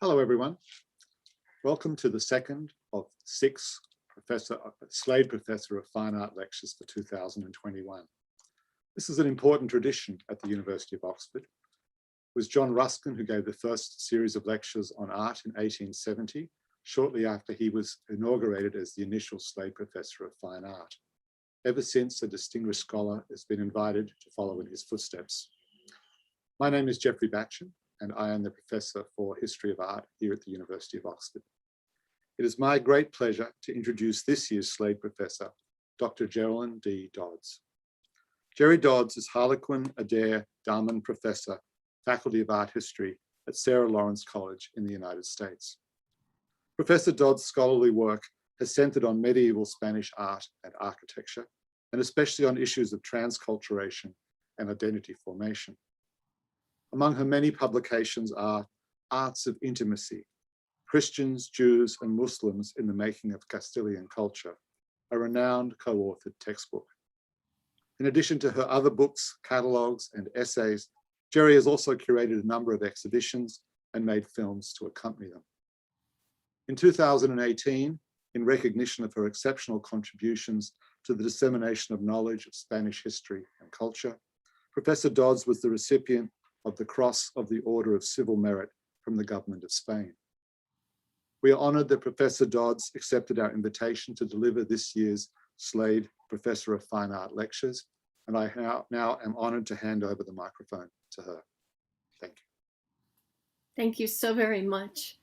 Hello, everyone. Welcome to the second of 6 Slade Professor of Fine Art lectures for 2021. This is an important tradition at the University of Oxford. It was John Ruskin who gave the first series of lectures on art in 1870, shortly after he was inaugurated as the initial Slade Professor of Fine Art. Ever since, a distinguished scholar has been invited to follow in his footsteps. My name is Geoffrey Batchen, and I am the Professor for History of Art here at the University of Oxford. It is my great pleasure to introduce this year's Slade Professor, Dr. Jerrilynn D. Dodds. Jerry Dodds is Harlequin Adair Dammann Professor, Faculty of Art History at Sarah Lawrence College in the United States. Professor Dodds' scholarly work has centered on medieval Spanish art and architecture, and especially on issues of transculturation and identity formation. Among her many publications are Arts of Intimacy, Christians, Jews, and Muslims in the Making of Castilian Culture, a renowned co-authored textbook. In addition to her other books, catalogues, and essays, Jerry has also curated a number of exhibitions and made films to accompany them. In 2018, in recognition of her exceptional contributions to the dissemination of knowledge of Spanish history and culture, Professor Dodds was the recipient of the Cross of the Order of Civil Merit from the Government of Spain. We are honored that Professor Dodds accepted our invitation to deliver this year's Slade Professor of Fine Art lectures, and I now am honored to hand over the microphone to her. Thank you. Thank you so very much.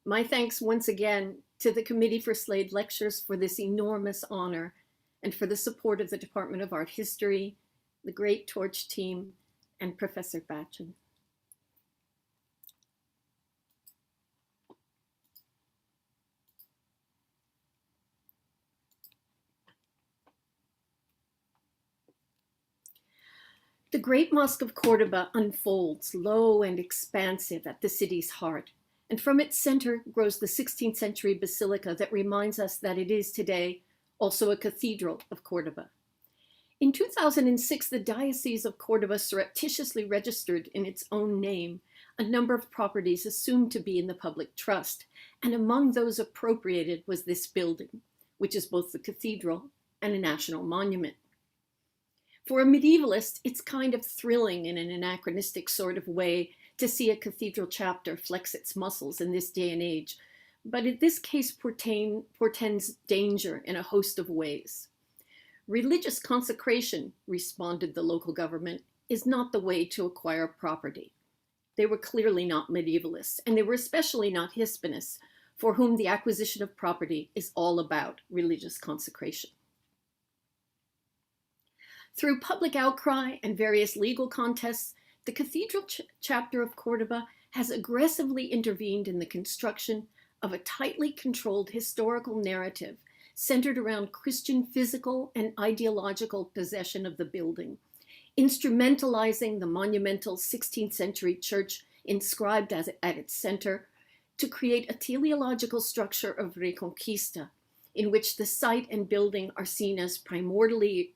My thanks once again to the Committee for Slade Lectures for this enormous honor and for the support of the Department of Art History, the Great Torch team, and Professor Batchen. The great Mosque of Cordoba unfolds low and expansive at the city's heart, and from its center grows the 16th century basilica that reminds us that it is today also a cathedral of Cordoba. In 2006, the Diocese of Cordoba surreptitiously registered in its own name a number of properties assumed to be in the public trust, and among those appropriated was this building, which is both the cathedral and a national monument. For a medievalist, it's kind of thrilling in an anachronistic sort of way to see a cathedral chapter flex its muscles in this day and age, but in this case portends danger in a host of ways. Religious consecration, responded the local government, is not the way to acquire property. They were clearly not medievalists, and they were especially not Hispanists, for whom the acquisition of property is all about religious consecration. Through public outcry and various legal contests, the cathedral chapter of Cordoba has aggressively intervened in the construction of a tightly controlled historical narrative centered around Christian physical and ideological possession of the building, instrumentalizing the monumental 16th century church inscribed at its center to create a teleological structure of Reconquista, in which the site and building are seen as primordially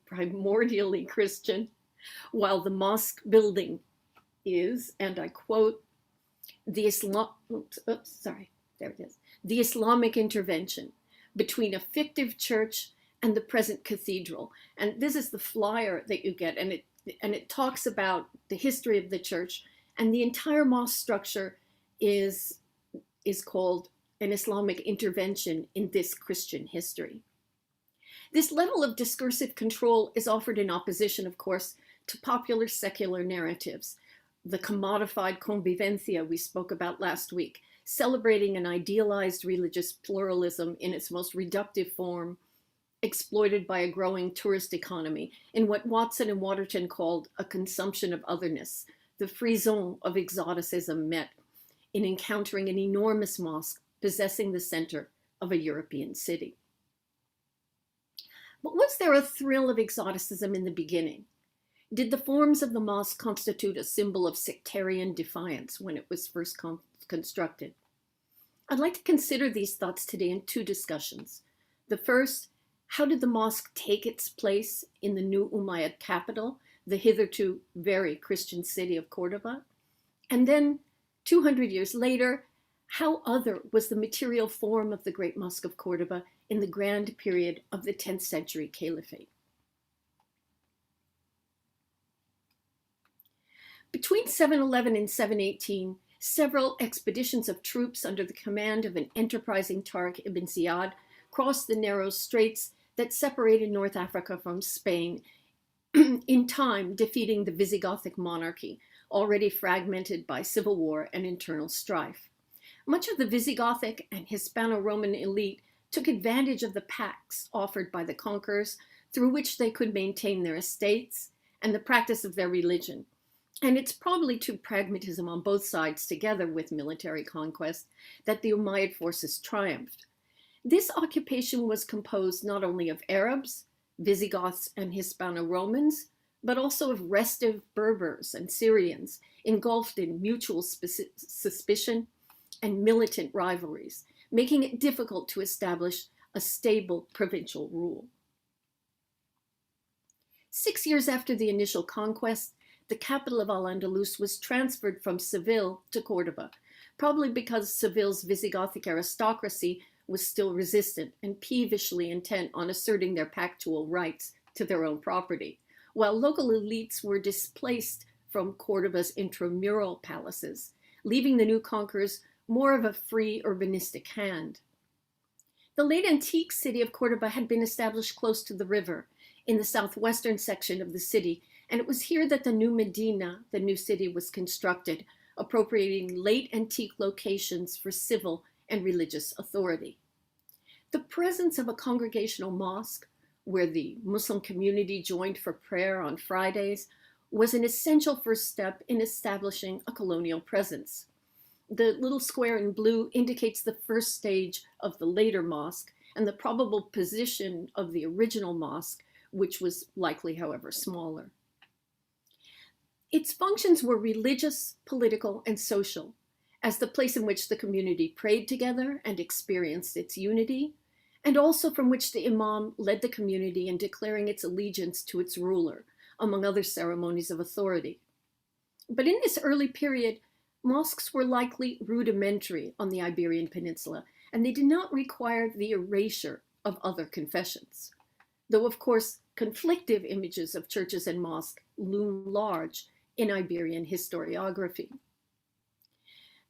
Christian, while the mosque building is, and I quote, the Islamic intervention between a fictive church and the present cathedral. And this is the flyer that you get, and it talks about the history of the church, and the entire mosque structure is called an Islamic intervention in this Christian history. This level of discursive control is offered in opposition, of course, to popular secular narratives, the commodified Convivencia we spoke about last week, celebrating an idealized religious pluralism in its most reductive form, exploited by a growing tourist economy in what Watson and Waterton called a consumption of otherness, the frisson of exoticism met in encountering an enormous mosque possessing the center of a European city. But was there a thrill of exoticism in the beginning? Did the forms of the mosque constitute a symbol of sectarian defiance when it was first constructed? I'd like to consider these thoughts today in 2 discussions. The first, how did the mosque take its place in the new Umayyad capital, the hitherto very Christian city of Cordoba? And then, 200 years later, How other was the material form of the Great Mosque of Cordoba in the grand period of the 10th century Caliphate? Between 711 and 718, several expeditions of troops under the command of an enterprising Tariq ibn Ziyad crossed the narrow straits that separated North Africa from Spain, in time defeating the Visigothic monarchy, already fragmented by civil war and internal strife. Much of the Visigothic and Hispano-Roman elite took advantage of the pacts offered by the conquerors through which they could maintain their estates and the practice of their religion. And it's probably to pragmatism on both sides, together with military conquest, that the Umayyad forces triumphed. This occupation was composed not only of Arabs, Visigoths, and Hispano-Romans, but also of restive Berbers and Syrians, engulfed in mutual suspicion and militant rivalries, making it difficult to establish a stable provincial rule. 6 years after the initial conquest, the capital of Al-Andalus was transferred from Seville to Cordoba, probably because Seville's Visigothic aristocracy was still resistant and peevishly intent on asserting their pactual rights to their own property, while local elites were displaced from Cordoba's intramural palaces, leaving the new conquerors more of a free urbanistic hand. The late antique city of Cordoba had been established close to the river, in the southwestern section of the city, and it was here that the new Medina, the new city, was constructed, appropriating late antique locations for civil and religious authority. The presence of a congregational mosque, where the Muslim community joined for prayer on Fridays, was an essential first step in establishing a colonial presence. The little square in blue indicates the first stage of the later mosque and the probable position of the original mosque, which was likely, however, smaller. Its functions were religious, political, and social, as the place in which the community prayed together and experienced its unity, and also from which the imam led the community in declaring its allegiance to its ruler, among other ceremonies of authority. But in this early period, mosques were likely rudimentary on the Iberian Peninsula, and they did not require the erasure of other confessions. Though, of course, conflictive images of churches and mosques loom large in Iberian historiography.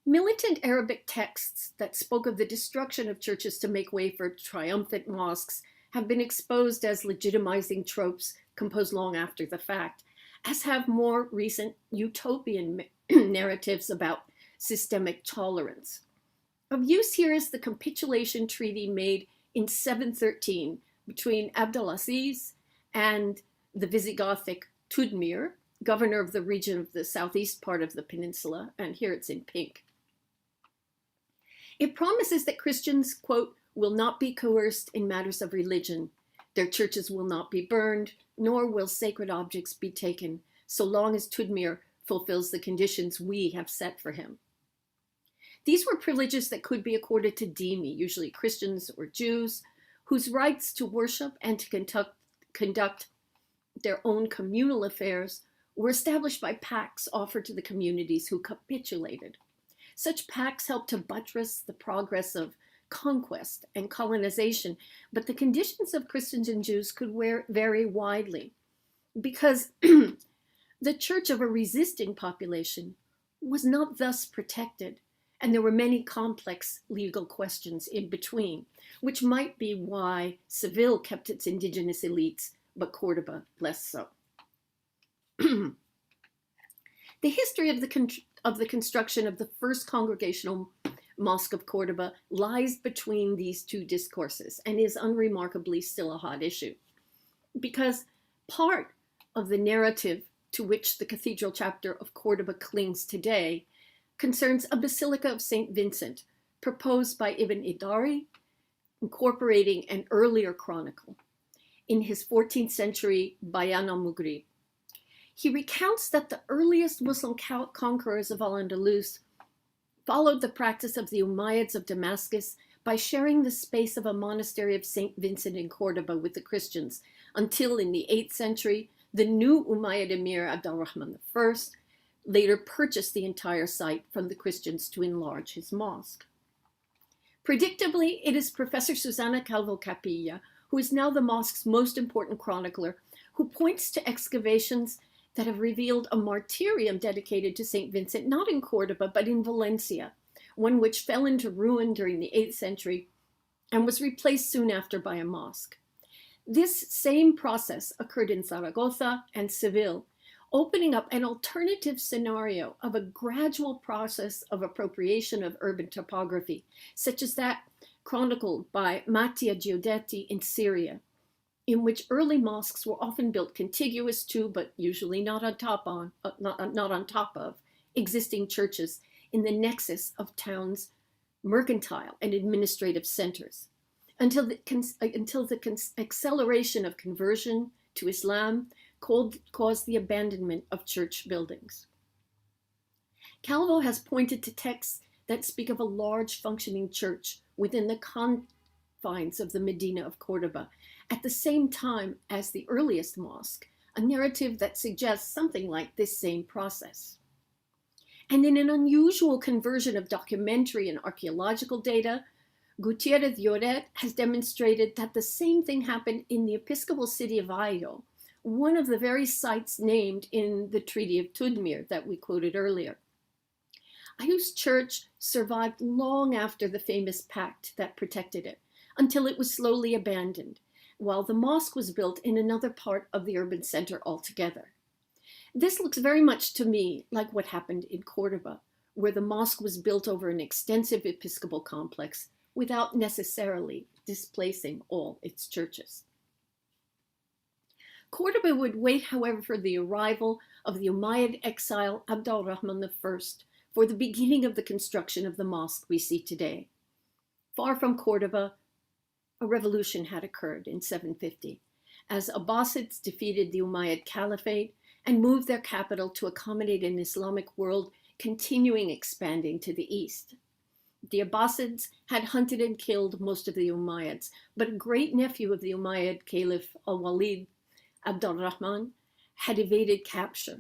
Militant Arabic texts that spoke of the destruction of churches to make way for triumphant mosques have been exposed as legitimizing tropes composed long after the fact, as have more recent utopian narratives about systemic tolerance. Of use here is the capitulation treaty made in 713 between Abdelaziz and the Visigothic Tudmir, governor of the region of the southeast part of the peninsula, and here it's in pink. It promises that Christians, quote, will not be coerced in matters of religion. Their churches will not be burned, nor will sacred objects be taken, so long as Tudmir fulfills the conditions we have set for him. These were privileges that could be accorded to dhimmi, usually Christians or Jews, whose rights to worship and to conduct their own communal affairs were established by pacts offered to the communities who capitulated. Such pacts helped to buttress the progress of conquest and colonization, but the conditions of Christians and Jews could vary widely, because the church of a resisting population was not thus protected, and there were many complex legal questions in between, which might be why Seville kept its indigenous elites, but Cordoba less so. The history of the construction of the first congregational Mosque of Cordoba lies between these two discourses and is unremarkably still a hot issue, because part of the narrative to which the cathedral chapter of Cordoba clings today concerns a basilica of St. Vincent, proposed by Ibn Idari, incorporating an earlier chronicle in his 14th century Bayan al-Mughrib. He recounts that the earliest Muslim conquerors of Al-Andalus followed the practice of the Umayyads of Damascus by sharing the space of a monastery of St. Vincent in Cordoba with the Christians, until in the 8th century, the new Umayyad emir Abdul-Rahman I later purchased the entire site from the Christians to enlarge his mosque. Predictably, it is Professor Susana Calvo Capilla, who is now the mosque's most important chronicler, who points to excavations that have revealed a martyrium dedicated to St. Vincent, not in Cordoba, but in Valencia, one which fell into ruin during the 8th century and was replaced soon after by a mosque. This same process occurred in Zaragoza and Seville, opening up an alternative scenario of a gradual process of appropriation of urban topography, such as that chronicled by Mattia Giudetti in Syria, in which early mosques were often built contiguous to, but usually not on top of, existing churches in the nexus of towns' mercantile and administrative centers, until the acceleration of conversion to Islam caused the abandonment of church buildings. Calvo has pointed to texts that speak of a large functioning church within the confines of the Medina of Cordoba, at the same time as the earliest mosque, a narrative that suggests something like this same process. And in an unusual conversion of documentary and archaeological data, Gutierrez Lloret has demonstrated that the same thing happened in the Episcopal city of Ayo, one of the very sites named in the Treaty of Tudmir that we quoted earlier. Ayo's church survived long after the famous pact that protected it, until it was slowly abandoned, while the mosque was built in another part of the urban center altogether. This looks very much to me like what happened in Cordoba, where the mosque was built over an extensive episcopal complex without necessarily displacing all its churches. Cordoba would wait, however, for the arrival of the Umayyad exile Abd al-Rahman I for the beginning of the construction of the mosque we see today. Far from Cordoba, a revolution had occurred in 750, as Abbasids defeated the Umayyad Caliphate and moved their capital to accommodate an Islamic world continuing expanding to the east. The Abbasids had hunted and killed most of the Umayyads, but a great nephew of the Umayyad Caliph al-Walid, Abd al-Rahman, had evaded capture.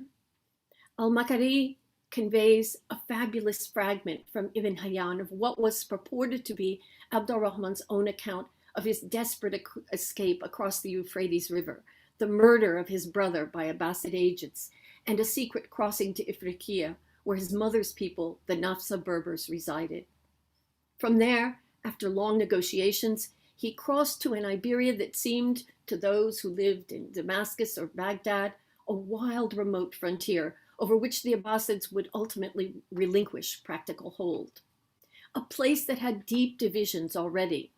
Al-Makari conveys a fabulous fragment from Ibn Hayyan of what was purported to be Abd al-Rahman's own account of his desperate escape across the Euphrates River, the murder of his brother by Abbasid agents, and a secret crossing to Ifriqiya, where his mother's people, the Nafsa Berbers, resided. From there, after long negotiations, he crossed to an Iberia that seemed, to those who lived in Damascus or Baghdad, a wild, remote frontier over which the Abbasids would ultimately relinquish practical hold. A place that had deep divisions already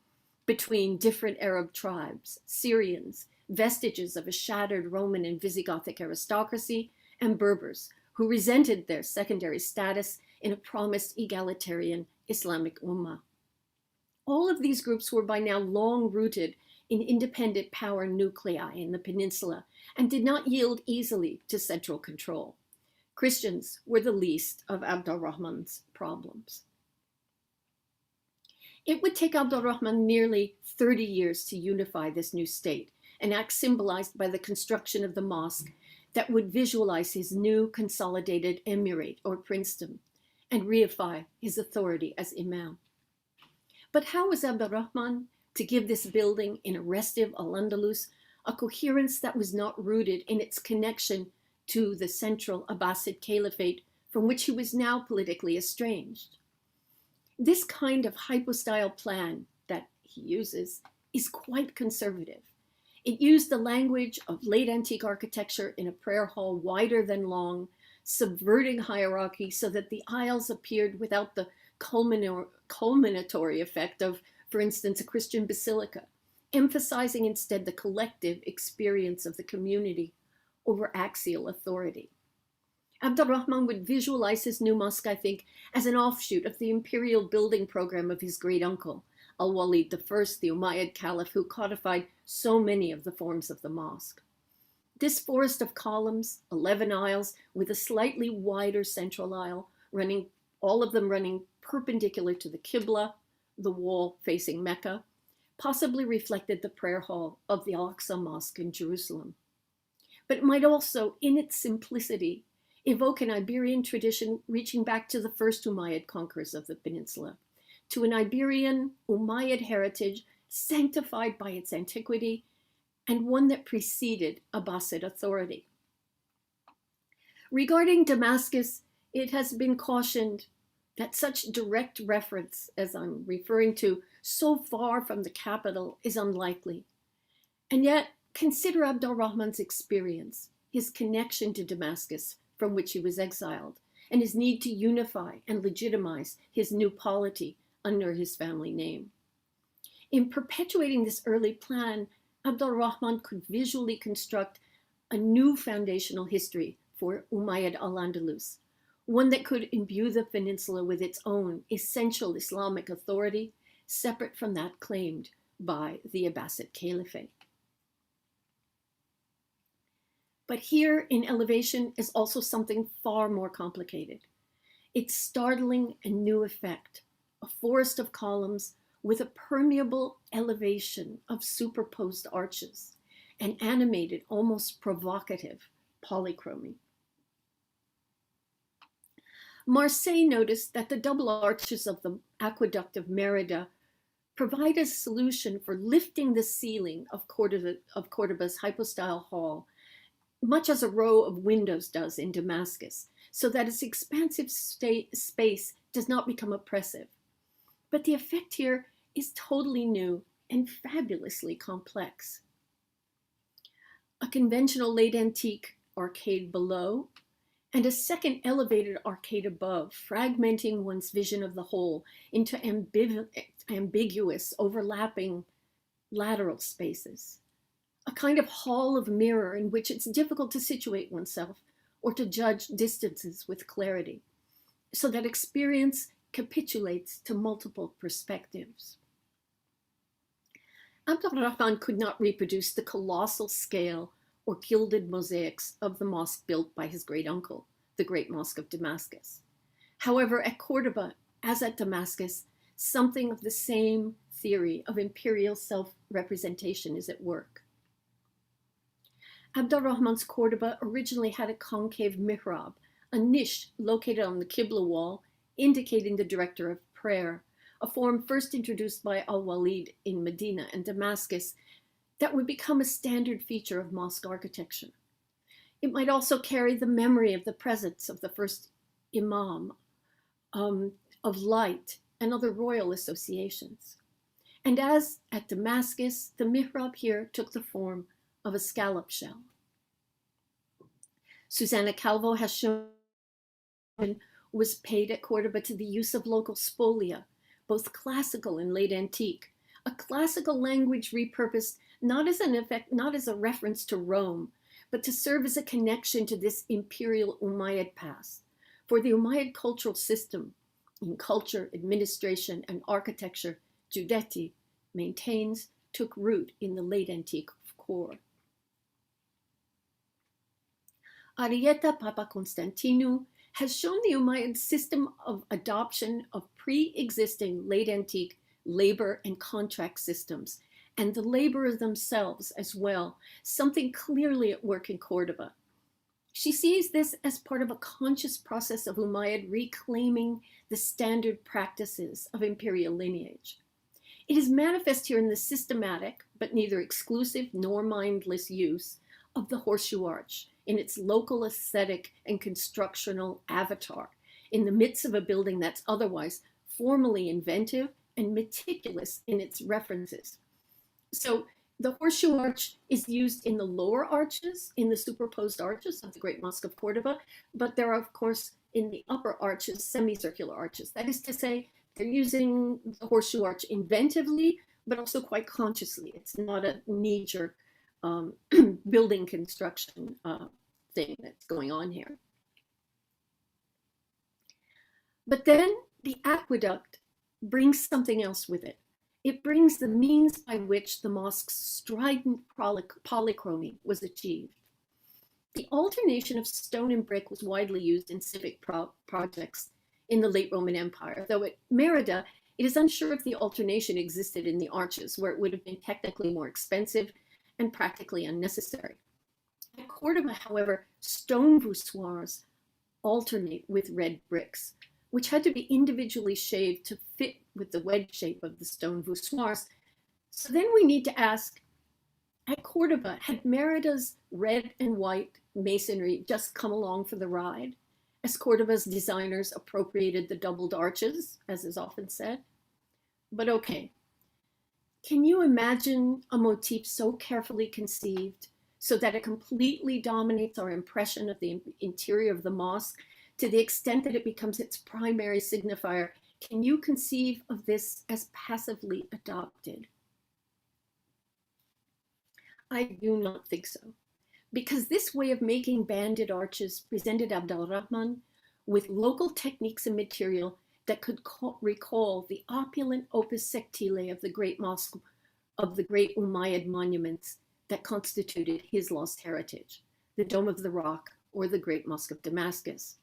between different Arab tribes, Syrians, vestiges of a shattered Roman and Visigothic aristocracy, and Berbers, who resented their secondary status in a promised egalitarian Islamic Ummah. All of these groups were by now long rooted in independent power nuclei in the peninsula and did not yield easily to central control. Christians were the least of Abd al-Rahman's problems. It would take Abd al-Rahman nearly 30 years to unify this new state, an act symbolized by the construction of the mosque that would visualize his new consolidated emirate or princedom and reify his authority as imam. But how was Abd al-Rahman to give this building in a restive Al-Andalus a coherence that was not rooted in its connection to the central Abbasid Caliphate from which he was now politically estranged? This kind of hypostyle plan that he uses is quite conservative. It used the language of late antique architecture in a prayer hall wider than long, subverting hierarchy so that the aisles appeared without the culminatory effect of, for instance, a Christian basilica, emphasizing instead the collective experience of the community over axial authority. Abd al-Rahman would visualize his new mosque, I think, as an offshoot of the imperial building program of his great uncle, Al-Walid I, the Umayyad Caliph, who codified so many of the forms of the mosque. This forest of columns, 11 aisles, with a slightly wider central aisle, all of them running perpendicular to the Qibla, the wall facing Mecca, possibly reflected the prayer hall of the Al-Aqsa Mosque in Jerusalem. But it might also, in its simplicity, evoke an Iberian tradition reaching back to the first Umayyad conquerors of the peninsula, to an Iberian Umayyad heritage sanctified by its antiquity and one that preceded Abbasid authority. Regarding Damascus, it has been cautioned that such direct reference, as I'm referring to, so far from the capital is unlikely. And yet, consider Abd al-Rahman's experience, his connection to Damascus, from which he was exiled, and his need to unify and legitimize his new polity under his family name. In perpetuating this early plan, Abd al-Rahman could visually construct a new foundational history for Umayyad al-Andalus, one that could imbue the peninsula with its own essential Islamic authority, separate from that claimed by the Abbasid Caliphate. But here in elevation is also something far more complicated. Its startling and new effect, a forest of columns with a permeable elevation of superposed arches and animated, almost provocative polychromy. Marseille noticed that the double arches of the aqueduct of Merida provide a solution for lifting the ceiling of Cordoba's hypostyle hall, much as a row of windows does in Damascus, so that its expansive space does not become oppressive. But the effect here is totally new and fabulously complex. A conventional late antique arcade below, and a second elevated arcade above, fragmenting one's vision of the whole into ambiguous, overlapping lateral spaces. A kind of hall of mirror in which it's difficult to situate oneself or to judge distances with clarity, so that experience capitulates to multiple perspectives. Abd al-Rahman could not reproduce the colossal scale or gilded mosaics of the mosque built by his great uncle, the Great Mosque of Damascus. However, at Cordoba, as at Damascus, something of the same theory of imperial self-representation is at work. Abd al-Rahman's Cordoba originally had a concave mihrab, a niche located on the Qibla wall, indicating the director of prayer, a form first introduced by al-Walid in Medina and Damascus that would become a standard feature of mosque architecture. It might also carry the memory of the presence of the first imam, of light, and other royal associations. And as at Damascus, the mihrab here took the form of a scallop shell. Susanna Calvo has shown was paid at Cordoba to the use of local spolia, both classical and late antique, a classical language repurposed not as a reference to Rome, but to serve as a connection to this imperial Umayyad past. For the Umayyad cultural system, in culture, administration, and architecture, Giudetti maintains took root in the late antique core. Arietta Papaconstantinou has shown the Umayyad system of adoption of pre-existing late antique labor and contract systems, and the laborers themselves as well, something clearly at work in Cordoba. She sees this as part of a conscious process of Umayyad reclaiming the standard practices of imperial lineage. It is manifest here in the systematic, but neither exclusive nor mindless use of the horseshoe arch in its local aesthetic and constructional avatar in the midst of a building that's otherwise formally inventive and meticulous in its references. So the horseshoe arch is used in the lower arches, in the superposed arches of the Great Mosque of Cordoba, but there are, of course, in the upper arches, semicircular arches. That is to say, they're using the horseshoe arch inventively, but also quite consciously. It's not a knee-jerk building construction thing that's going on here. But then the aqueduct brings something else with it. It brings the means by which the mosque's strident polychromy was achieved. The alternation of stone and brick was widely used in civic projects in the late Roman Empire, though at Merida, it is unsure if the alternation existed in the arches, where it would have been technically more expensive and practically unnecessary. At Cordoba, however, stone voussoirs alternate with red bricks, which had to be individually shaved to fit with the wedge shape of the stone voussoirs. So then we need to ask, at Cordoba, had Merida's red and white masonry just come along for the ride, as Cordoba's designers appropriated the doubled arches, as is often said? But okay, can you imagine a motif so carefully conceived so that it completely dominates our impression of the interior of the mosque to the extent that it becomes its primary signifier? Can you conceive of this as passively adopted? I do not think so, because this way of making banded arches presented Abdul-Rahman with local techniques and material that could recall the opulent opus sectile of the great mosque, of the great Umayyad monuments that constituted his lost heritage, the Dome of the Rock or the Great Mosque of Damascus.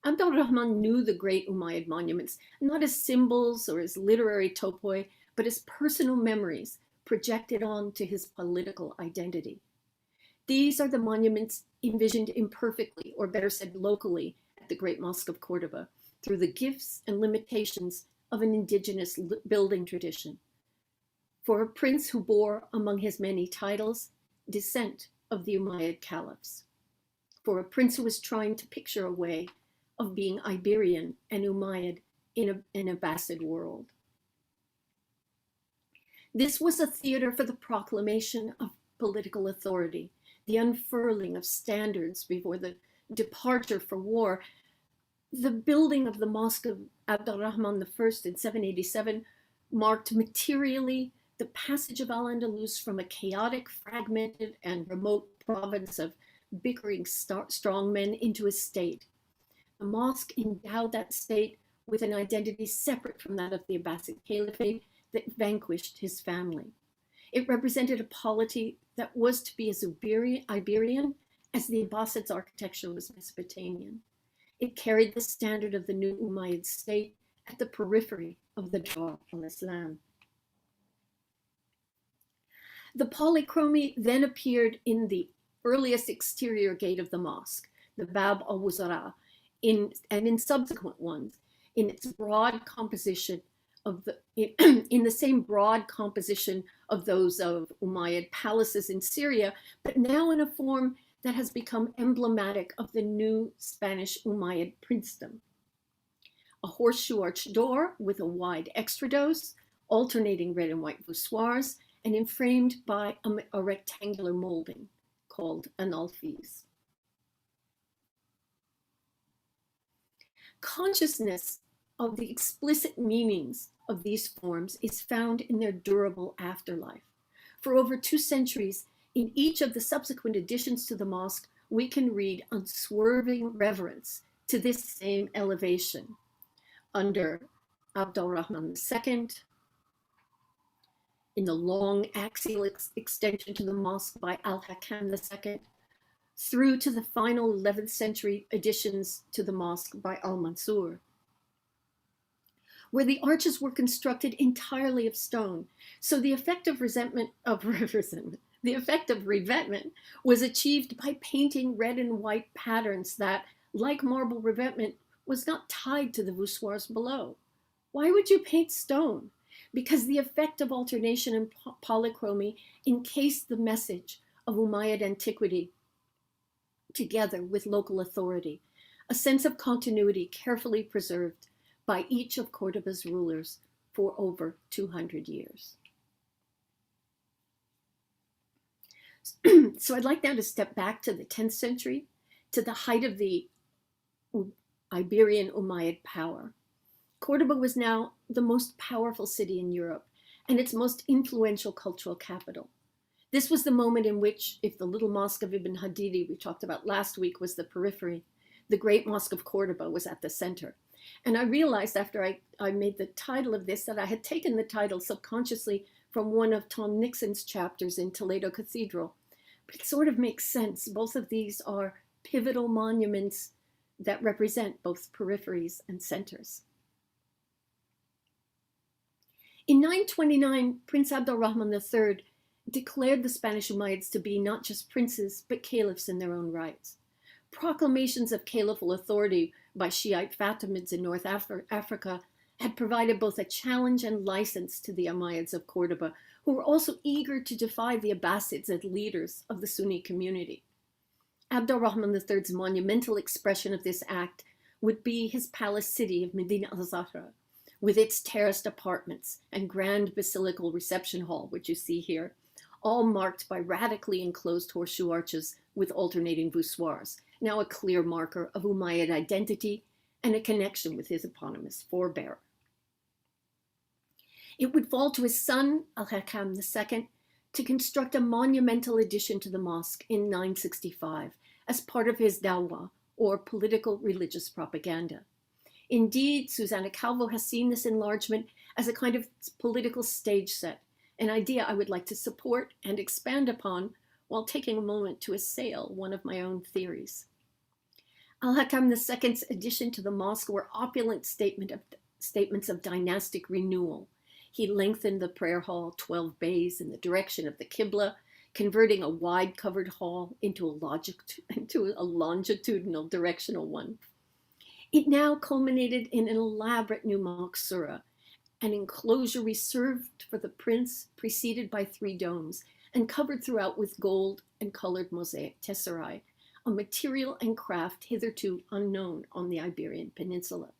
Abdul-Rahman knew the great Umayyad monuments not as symbols or as literary topoi, but as personal memories projected onto his political identity. These are the monuments envisioned imperfectly, or better said locally, at the Great Mosque of Cordoba, through the gifts and limitations of an indigenous building tradition. For a prince who bore among his many titles descent of the Umayyad caliphs. For a prince who was trying to picture a way of being Iberian and Umayyad in an Abbasid world. This was a theater for the proclamation of political authority, the unfurling of standards before the departure for war. The building of the Mosque of Abdul-Rahman I in 787 marked materially the passage of Al-Andalus from a chaotic, fragmented, and remote province of bickering strongmen into a state. The mosque endowed that state with an identity separate from that of the Abbasid Caliphate that vanquished his family. It represented a polity that was to be as Iberian as the Abbasids' architecture was Mesopotamian. It carried the standard of the new Umayyad state at the periphery of the Dar al-Islam. The polychromy then appeared in the earliest exterior gate of the mosque, the Bab al-Wuzara, and in subsequent ones, in its broad composition in the same broad composition of those of Umayyad palaces in Syria, but now in a form that has become emblematic of the new Spanish Umayyad princedom. A horseshoe arched door with a wide extrados, alternating red and white voussoirs, and inframed by a rectangular molding called an alfiz. Consciousness of the explicit meanings of these forms is found in their durable afterlife. For over 2 centuries, in each of the subsequent additions to the mosque, we can read unswerving reverence to this same elevation. Under Abdul-Rahman II, in the long axial extension to the mosque by Al-Hakam II, through to the final 11th century additions to the mosque by Al-Mansur, where the arches were constructed entirely of stone. So the effect of revetment was achieved by painting red and white patterns that, like marble revetment, was not tied to the voussoirs below. Why would you paint stone? Because the effect of alternation and polychromy encased the message of Umayyad antiquity together with local authority, a sense of continuity carefully preserved by each of Cordoba's rulers for over 200 years. So I'd like now to step back to the 10th century, to the height of the Iberian Umayyad power. Cordoba was now the most powerful city in Europe and its most influential cultural capital. This was the moment in which, if the little Mosque of Ibn Hadidi we talked about last week was the periphery, the great Mosque of Cordoba was at the center. And I realized after I made the title of this that I had taken the title subconsciously from one of Tom Nixon's chapters in Toledo Cathedral. But it sort of makes sense. Both of these are pivotal monuments that represent both peripheries and centers. In 929, Prince Abdul-Rahman III declared the Spanish Umayyads to be not just princes, but caliphs in their own rights. Proclamations of caliphal authority by Shiite Fatimids in North Africa had provided both a challenge and license to the Umayyads of Cordoba, who were also eager to defy the Abbasids as leaders of the Sunni community. Abd al-Rahman III's monumental expression of this act would be his palace city of Medina al-Zahra, with its terraced apartments and grand basilical reception hall, which you see here, all marked by radically enclosed horseshoe arches with alternating voussoirs, now a clear marker of Umayyad identity and a connection with his eponymous forebearer. It would fall to his son, Al-Hakam II, to construct a monumental addition to the mosque in 965 as part of his dawah, or political religious propaganda. Indeed, Susana Calvo has seen this enlargement as a kind of political stage set, an idea I would like to support and expand upon while taking a moment to assail one of my own theories. Al-Hakam II's addition to the mosque were opulent statements of dynastic renewal. He lengthened the prayer hall 12 bays in the direction of the Qibla, converting a wide-covered hall into a longitudinal directional one. It now culminated in an elaborate new maqsura, an enclosure reserved for the prince, preceded by 3 domes, and covered throughout with gold and colored mosaic tesserae, a material and craft hitherto unknown on the Iberian Peninsula.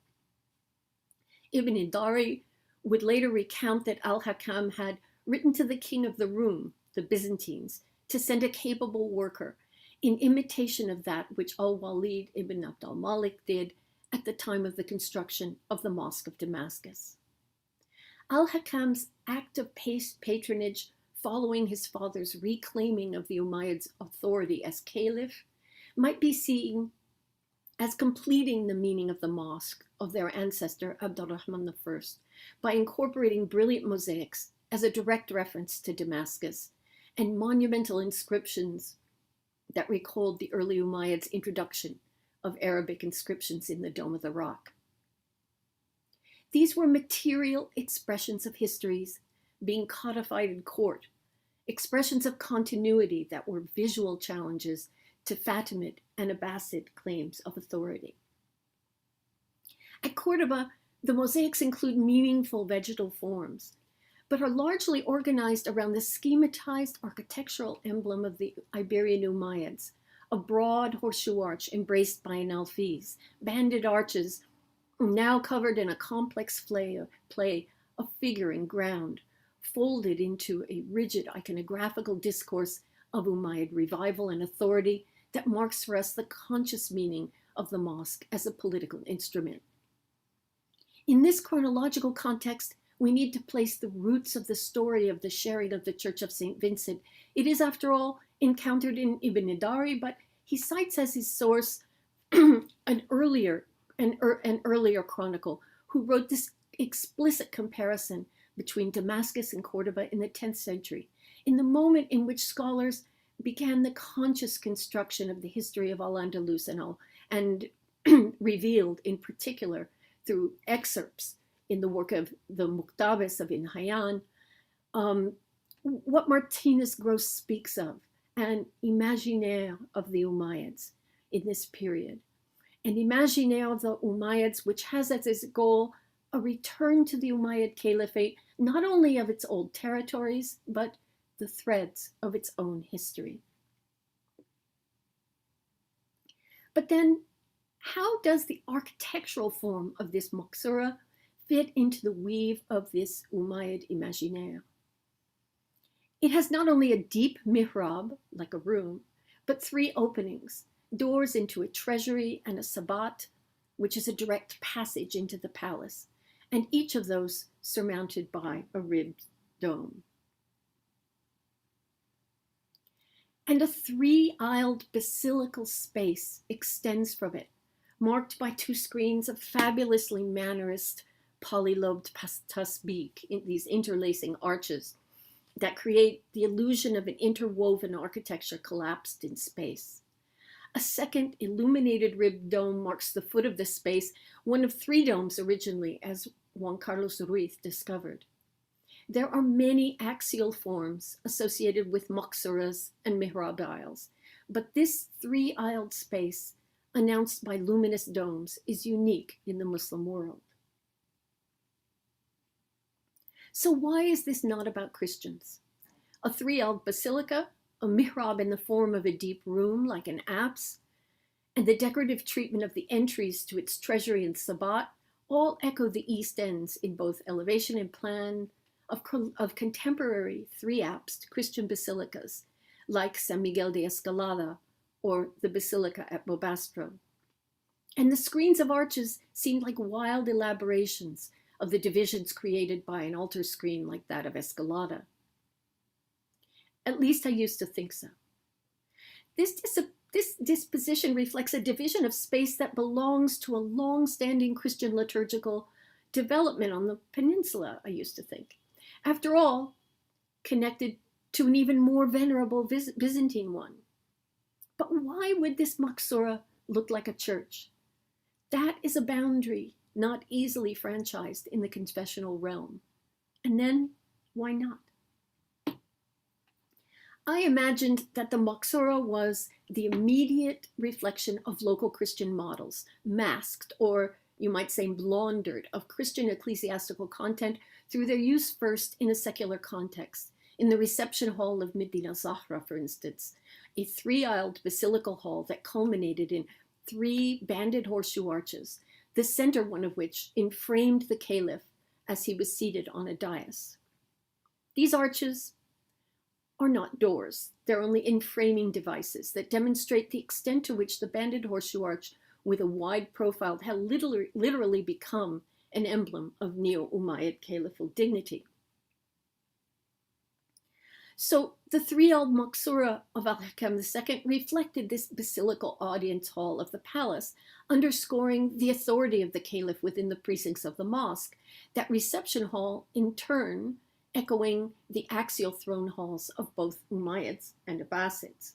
Ibn Idari would later recount that Al-Hakam had written to the king of the Rum, the Byzantines, to send a capable worker, in imitation of that which Al-Walid ibn Abd al-Malik did at the time of the construction of the Mosque of Damascus. Al-Hakam's act of patronage following his father's reclaiming of the Umayyads' authority as caliph might be seen as completing the meaning of the mosque of their ancestor Abd al-Rahman I by incorporating brilliant mosaics as a direct reference to Damascus and monumental inscriptions that recalled the early Umayyads' introduction of Arabic inscriptions in the Dome of the Rock. These were material expressions of histories being codified in court, expressions of continuity that were visual challenges to Fatimid and Abbasid claims of authority. At Cordoba, the mosaics include meaningful vegetal forms, but are largely organized around the schematized architectural emblem of the Iberian Umayyads, a broad horseshoe arch embraced by an alfiz, banded arches now covered in a complex play of figure and ground, folded into a rigid iconographical discourse of Umayyad revival and authority that marks for us the conscious meaning of the mosque as a political instrument. In this chronological context, we need to place the roots of the story of the sharing of the Church of St. Vincent. It is, after all, encountered in Ibn Idari, but he cites as his source an earlier chronicle who wrote this explicit comparison between Damascus and Cordoba in the 10th century, in the moment in which scholars began the conscious construction of the history of Al-Andalus and revealed in particular through excerpts in the work of the Muqtabis of Ibn Hayyan, what Martinez Gross speaks of, an imaginaire of the Umayyads in this period. An imaginaire of the Umayyads which has as its goal a return to the Umayyad Caliphate, not only of its old territories, but the threads of its own history. But then, how does the architectural form of this maqsura fit into the weave of this Umayyad imaginaire? It has not only a deep mihrab, like a room, but 3 openings, doors into a treasury and a sabat, which is a direct passage into the palace, and each of those surmounted by a ribbed dome. And a 3-aisled basilical space extends from it, marked by 2 screens of fabulously mannerist polylobed tasbih, these interlacing arches that create the illusion of an interwoven architecture collapsed in space. A second illuminated ribbed dome marks the foot of the space, one of 3 domes originally, as Juan Carlos Ruiz discovered. There are many axial forms associated with maqsuras and mihrab aisles, but this 3-aisled space, announced by luminous domes, is unique in the Muslim world. So why is this not about Christians? A three-eled basilica, a mihrab in the form of a deep room like an apse, and the decorative treatment of the entries to its treasury and sabbat all echo the East Ends in both elevation and plan of contemporary three-apsed Christian basilicas like San Miguel de Escalada or the Basilica at Bobastro. And the screens of arches seemed like wild elaborations of the divisions created by an altar screen like that of Escalada. At least I used to think so. This disposition reflects a division of space that belongs to a long-standing Christian liturgical development on the peninsula, I used to think. After all, connected to an even more venerable Byzantine one. But why would this Maksura look like a church? That is a boundary not easily franchised in the confessional realm. And then, why not? I imagined that the Maksura was the immediate reflection of local Christian models, masked, or you might say laundered, of Christian ecclesiastical content through their use first in a secular context. In the reception hall of Medina Zahra, for instance, a three-aisled basilical hall that culminated in 3 banded horseshoe arches, the center one of which enframed the caliph as he was seated on a dais. These arches are not doors. They're only enframing devices that demonstrate the extent to which the banded horseshoe arch with a wide profile had literally become an emblem of Neo-Umayyad caliphal dignity. So the three-aisled Maksura of Al-Hakam II reflected this basilical audience hall of the palace, underscoring the authority of the caliph within the precincts of the mosque, that reception hall in turn echoing the axial throne halls of both Umayyads and Abbasids.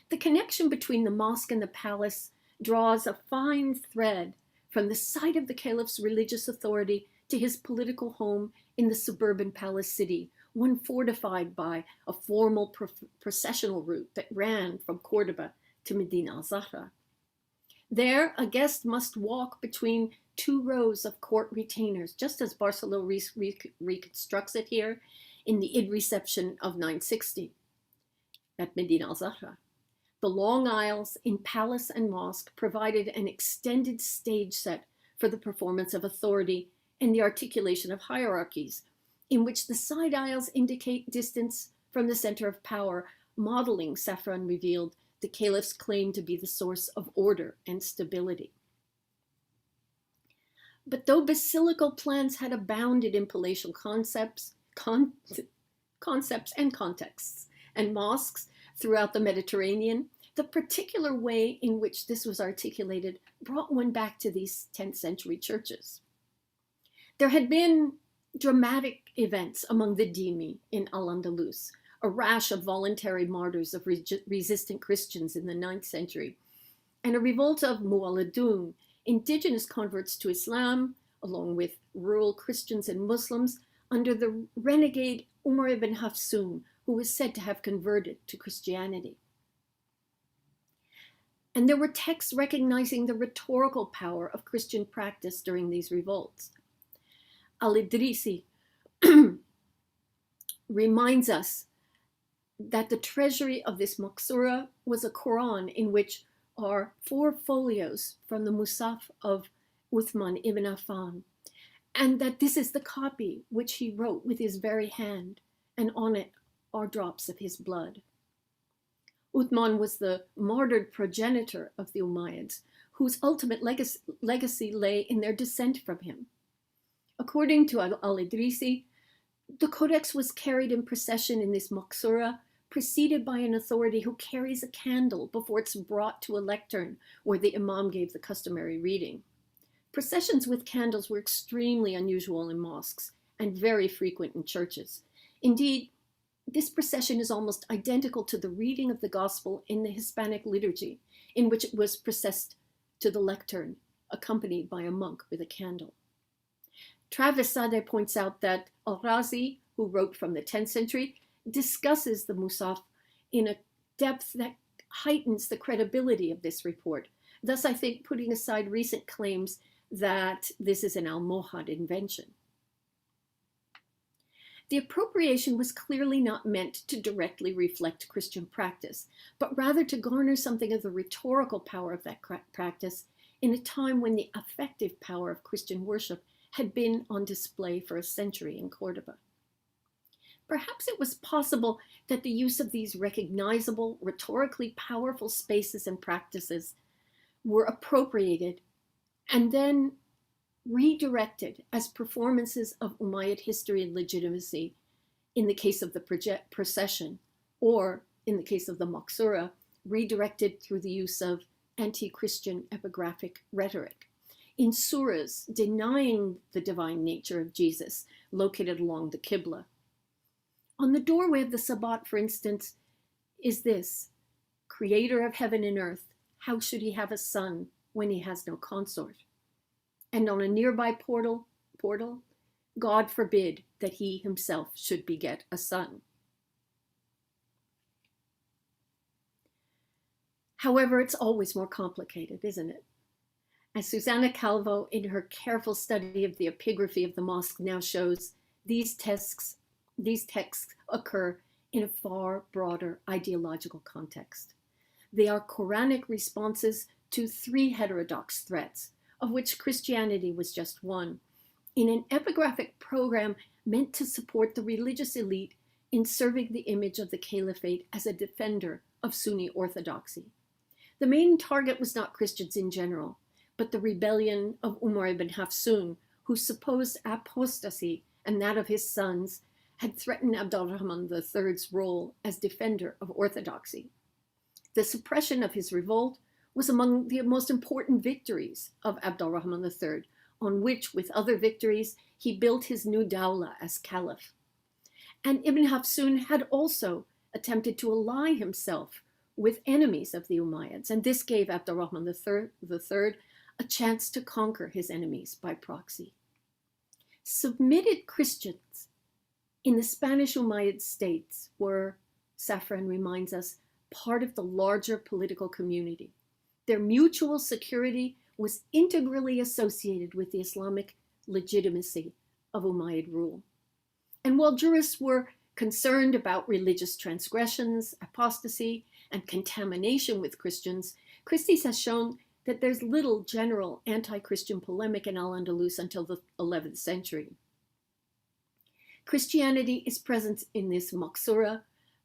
The connection between the mosque and the palace draws a fine thread from the site of the caliph's religious authority to his political home in the suburban palace city, one fortified by a formal processional route that ran from Cordoba to Medina Zahra. There, a guest must walk between 2 rows of court retainers, just as Barcelona reconstructs it here in the Eid reception of 960 at Medina Zahra. The long aisles in palace and mosque provided an extended stage set for the performance of authority and the articulation of hierarchies, in which the side aisles indicate distance from the center of power, modeling, Safran revealed, the caliph's claim to be the source of order and stability. But though basilical plans had abounded in palatial concepts and contexts, and mosques throughout the Mediterranean, the particular way in which this was articulated brought one back to these 10th century churches. There had been dramatic events among the Dhimmi in Al-Andalus, a rash of voluntary martyrs of resistant Christians in the 9th century, and a revolt of Mu'alladun, indigenous converts to Islam, along with rural Christians and Muslims, under the renegade Umar ibn Hafsun, who was said to have converted to Christianity. And there were texts recognizing the rhetorical power of Christian practice during these revolts. Al-Idrisi reminds us that the treasury of this Maksura was a Quran in which are 4 folios from the Musaf of Uthman ibn Affan, and that this is the copy which he wrote with his very hand, and on it are drops of his blood. Uthman was the martyred progenitor of the Umayyads, whose ultimate legacy lay in their descent from him. According to Al-Idrisi, the codex was carried in procession in this Maksura, preceded by an authority who carries a candle before it's brought to a lectern where the imam gave the customary reading. Processions with candles were extremely unusual in mosques and very frequent in churches. Indeed, this procession is almost identical to the reading of the gospel in the Hispanic liturgy, in which it was processed to the lectern, accompanied by a monk with a candle. Travis Sade points out that Al-Razi, who wrote from the 10th century, discusses the Musaf in a depth that heightens the credibility of this report, thus I think putting aside recent claims that this is an Almohad invention. The appropriation was clearly not meant to directly reflect Christian practice, but rather to garner something of the rhetorical power of that practice in a time when the effective power of Christian worship had been on display for a century in Cordoba. Perhaps it was possible that the use of these recognizable, rhetorically powerful spaces and practices were appropriated and then redirected as performances of Umayyad history and legitimacy in the case of the procession, or in the case of the Maksura, redirected through the use of anti-Christian epigraphic rhetoric. In surahs denying the divine nature of Jesus located along the Qibla. On the doorway of the Sabbat, for instance, is this: creator of heaven and earth, how should he have a son when he has no consort? And on a nearby portal, God forbid that he himself should beget a son. However, it's always more complicated, isn't it? As Susanna Calvo, in her careful study of the epigraphy of the mosque, now shows, these texts occur in a far broader ideological context. They are Quranic responses to three heterodox threats, of which Christianity was just one, in an epigraphic program meant to support the religious elite in serving the image of the caliphate as a defender of Sunni orthodoxy. The main target was not Christians in general, but the rebellion of Umar ibn Hafsun, whose supposed apostasy and that of his sons had threatened Abdurrahman III's role as defender of orthodoxy. The suppression of his revolt was among the most important victories of Abdurrahman III, on which, with other victories, he built his new dawla as caliph. And Ibn Hafsun had also attempted to ally himself with enemies of the Umayyads, and this gave Abdurrahman III a chance to conquer his enemies by proxy. Submitted Christians in the Spanish Umayyad states were, Safran reminds us, part of the larger political community. Their mutual security was integrally associated with the Islamic legitimacy of Umayyad rule. And while jurists were concerned about religious transgressions, apostasy, and contamination with Christians, Christie's has shown that there's little general anti-Christian polemic in Al-Andalus until the 11th century. Christianity is present in this Maksura,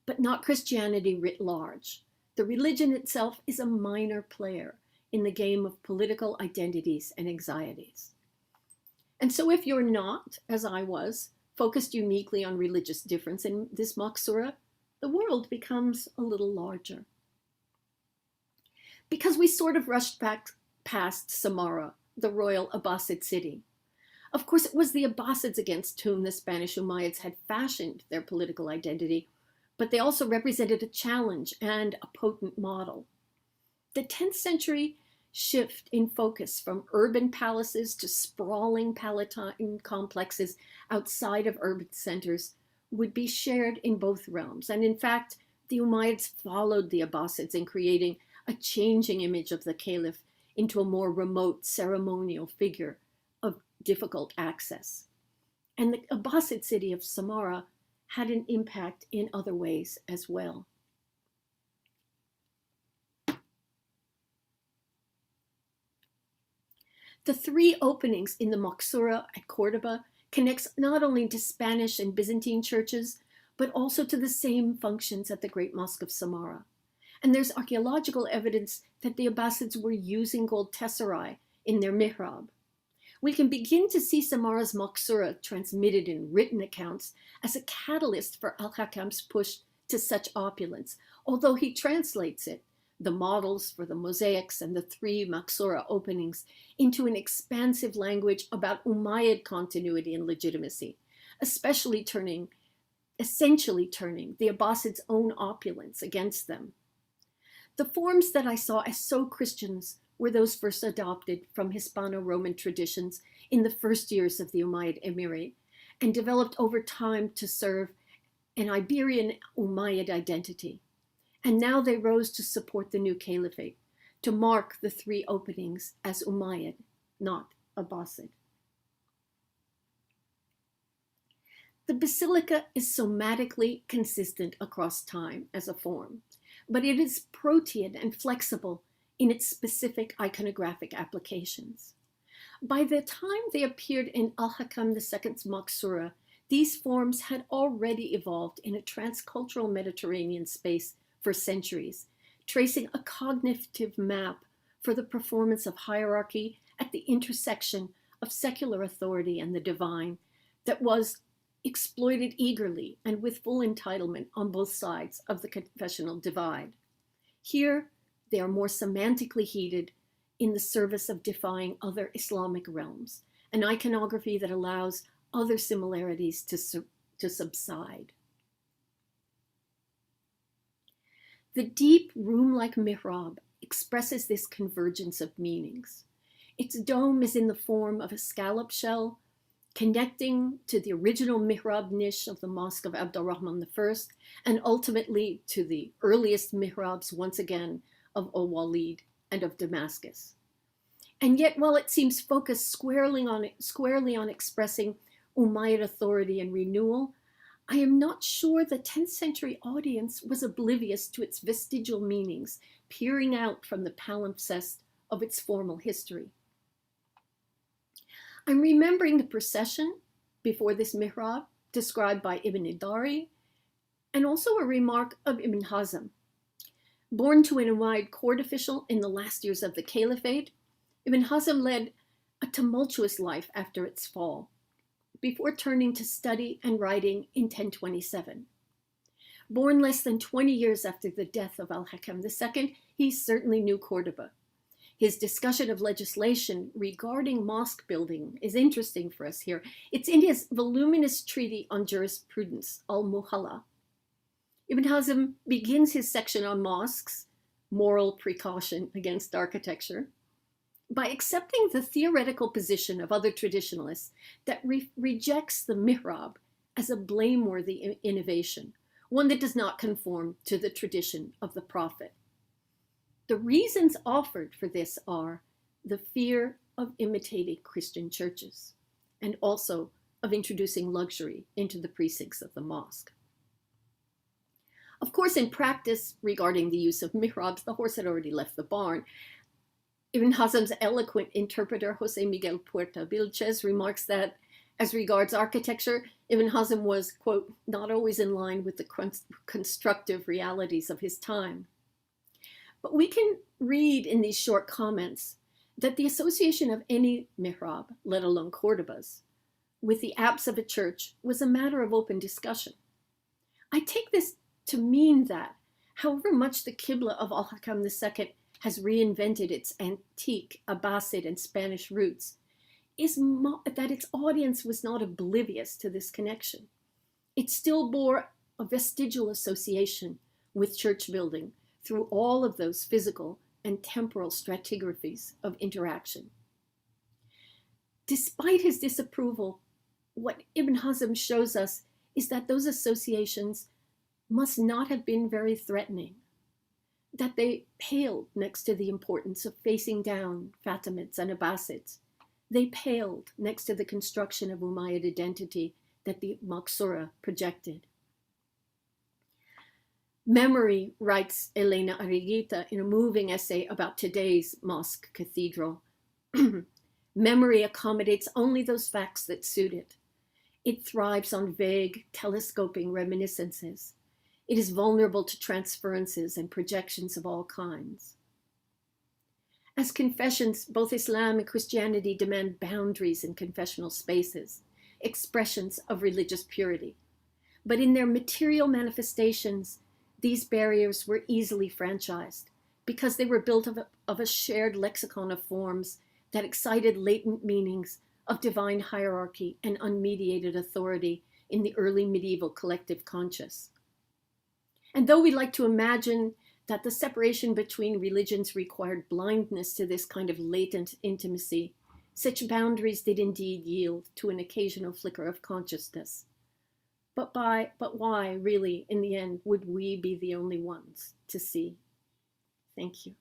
but not Christianity writ large. The religion itself is a minor player in the game of political identities and anxieties. And so if you're not, as I was, focused uniquely on religious difference in this Maksura, the world becomes a little larger. Because we sort of rushed back past Samarra, the royal Abbasid city. Of course, it was the Abbasids against whom the Spanish Umayyads had fashioned their political identity, but they also represented a challenge and a potent model. The 10th century shift in focus from urban palaces to sprawling palatine complexes outside of urban centers would be shared in both realms. And in fact, the Umayyads followed the Abbasids in creating a changing image of the caliph into a more remote ceremonial figure of difficult access. And the Abbasid city of Samarra had an impact in other ways as well. The three openings in the Maksura at Cordoba connects not only to Spanish and Byzantine churches, but also to the same functions at the Great Mosque of Samarra. And there's archaeological evidence that the Abbasids were using gold tesserae in their mihrab. We can begin to see Samarra's Maksura transmitted in written accounts as a catalyst for Al-Hakam's push to such opulence, although he translates it, the models for the mosaics and the three Maksura openings, into an expansive language about Umayyad continuity and legitimacy, essentially turning the Abbasids' own opulence against them. The forms that I saw as so Christians were those first adopted from Hispano-Roman traditions in the first years of the Umayyad Emirate and developed over time to serve an Iberian Umayyad identity. And now they rose to support the new caliphate, to mark the three openings as Umayyad, not Abbasid. The basilica is somatically consistent across time as a form, but it is protean and flexible in its specific iconographic applications. By the time they appeared in Al-Hakam II's Maqsura, these forms had already evolved in a transcultural Mediterranean space for centuries, tracing a cognitive map for the performance of hierarchy at the intersection of secular authority and the divine that was exploited eagerly and with full entitlement on both sides of the confessional divide. Here, they are more semantically heated in the service of defying other Islamic realms, an iconography that allows other similarities to subside. The deep room-like mihrab expresses this convergence of meanings. Its dome is in the form of a scallop shell, connecting to the original mihrab niche of the Mosque of Abdurrahman I, and ultimately to the earliest mihrabs, once again, of Al-Walid and of Damascus. And yet, while it seems focused squarely on expressing Umayyad authority and renewal, I am not sure the 10th century audience was oblivious to its vestigial meanings, peering out from the palimpsest of its formal history. I'm remembering the procession before this mihrab, described by Ibn Idari, and also a remark of Ibn Hazm. Born to an Umayyad court official in the last years of the Caliphate, Ibn Hazm led a tumultuous life after its fall, before turning to study and writing in 1027. Born less than 20 years after the death of Al-Hakam II, he certainly knew Cordoba. His discussion of legislation regarding mosque building is interesting for us here. It's in his voluminous treatise on jurisprudence, Al-Muhalla. Ibn Hazm begins his section on mosques, moral precaution against architecture, by accepting the theoretical position of other traditionalists that rejects the mihrab as a blameworthy innovation, one that does not conform to the tradition of the Prophet. The reasons offered for this are the fear of imitating Christian churches, and also of introducing luxury into the precincts of the mosque. Of course, in practice, regarding the use of mihrabs, the horse had already left the barn. Ibn Hazm's eloquent interpreter, José Miguel Puerta Vilches, remarks that, as regards architecture, Ibn Hazm was, quote, not always in line with the constructive realities of his time. But we can read in these short comments that the association of any mihrab, let alone Cordoba's, with the apse of a church was a matter of open discussion. I take this to mean that, however much the Qibla of Al-Hakam II has reinvented its antique Abbasid and Spanish roots, that its audience was not oblivious to this connection. It still bore a vestigial association with church building through all of those physical and temporal stratigraphies of interaction. Despite his disapproval, what Ibn Hazm shows us is that those associations must not have been very threatening, that they paled next to the importance of facing down Fatimids and Abbasids. They paled next to the construction of Umayyad identity that the Maqsura projected. Memory, writes Elena Arriguita in a moving essay about today's mosque cathedral, memory accommodates only those facts that suit it. It thrives on vague, telescoping reminiscences. It is vulnerable to transferences and projections of all kinds. As confessions, both Islam and Christianity demand boundaries in confessional spaces, expressions of religious purity. But in their material manifestations, these barriers were easily franchised because they were built of a shared lexicon of forms that excited latent meanings of divine hierarchy and unmediated authority in the early medieval collective conscious. And though we like to imagine that the separation between religions required blindness to this kind of latent intimacy, such boundaries did indeed yield to an occasional flicker of consciousness. But why, really, in the end, would we be the only ones to see? Thank you.